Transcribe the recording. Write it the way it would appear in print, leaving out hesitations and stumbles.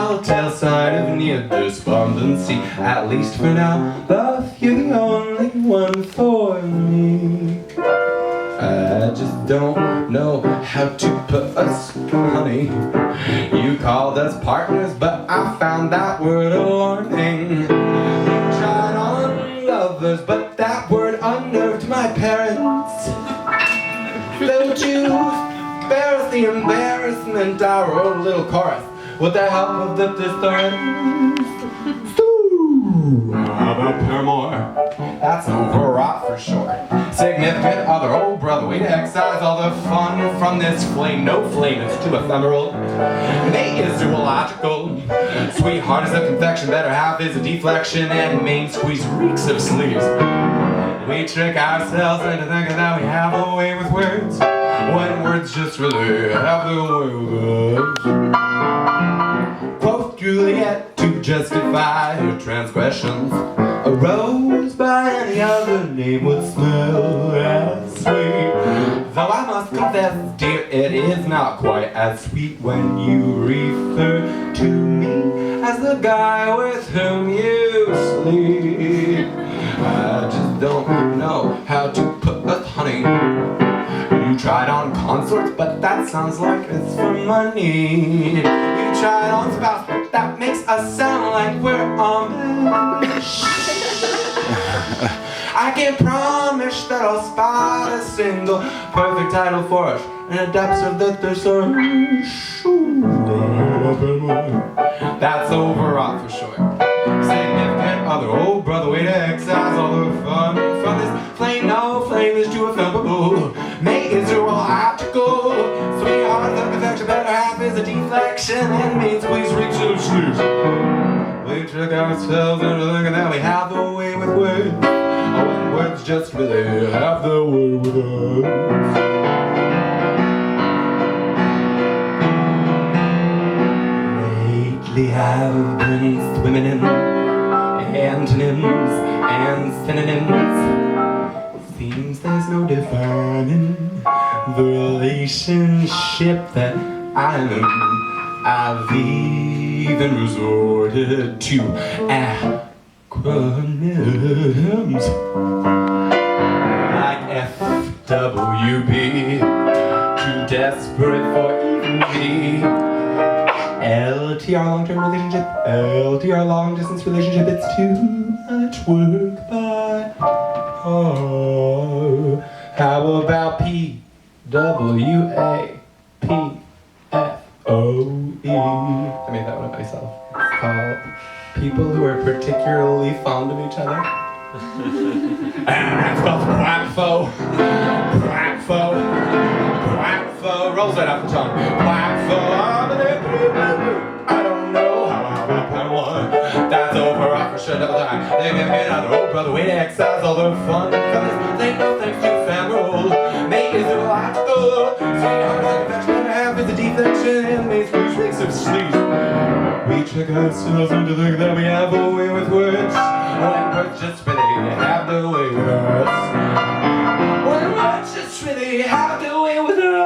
telltale sign of near despondency. At least for now, love, you're the only one for me. I just don't know how to put us, honey. You called us partners, but I found that word alarming. You tried on lovers, but that word unnerved my parents. Don't you spare us the embarrassment? I wrote a little chorus with the help of the thesaurus. How about Paramore? That's overwrought for sure. Significant other, oh brother, way to excise all the fun from this flame. No flame, it's too ephemeral. Mate is zoological. Sweetheart is a confection, better half is a deflection, and main squeeze reeks of sleeves. We trick ourselves into thinking that we have a way with words, when words just really have the way with us. Quoth Juliet to justify her transgressions. A rose by any other name would smell as sweet. Though I must confess, dear, it is not quite as sweet when you refer to me as the guy with whom you sleep. I just don't know how to put us, honey. You tried on consorts, but that sounds like it's for money. You tried on spouse, but that makes us sound like we're Amish. I can't promise that I'll spot a single perfect title for us in the depths of the thesaurus. That's overwrought for sure. Significant other, oh brother, way to excise all the fun from this flame. No flame is too ephemeral. Mate is zoological. Sweetheart, the perfection, better half is a deflection, and means squeeze reeks of sleeves. We trick ourselves into thinking that we have the way with words, when words just really have the way with us. Lately I've been swimming in antonyms and synonyms. Seems there's no defining the relationship that I'm in. I've even resorted to acronyms like FWB, too desperate for even B. LTR, long-term relationship, LTR, long-distance relationship, it's too much work by heart. How about PWAPFOE? I made that one up myself. It's called People Who Are Particularly Fond of Each Other. And that's called Quackfo. Rolls right off the tongue. Quackfo. I don't know how about that one. That's over, I for sure double time. They never get out of the old brother, way to excise all the fun from this thing, no thanks to ephemeral. Mate is illogical. Sweetheart, like affection, half is a deflection, and makes me reeks of sleep. We trick ourselves into thinking that we have a way with words, when words just really have the way with us. When words just really have the way with us.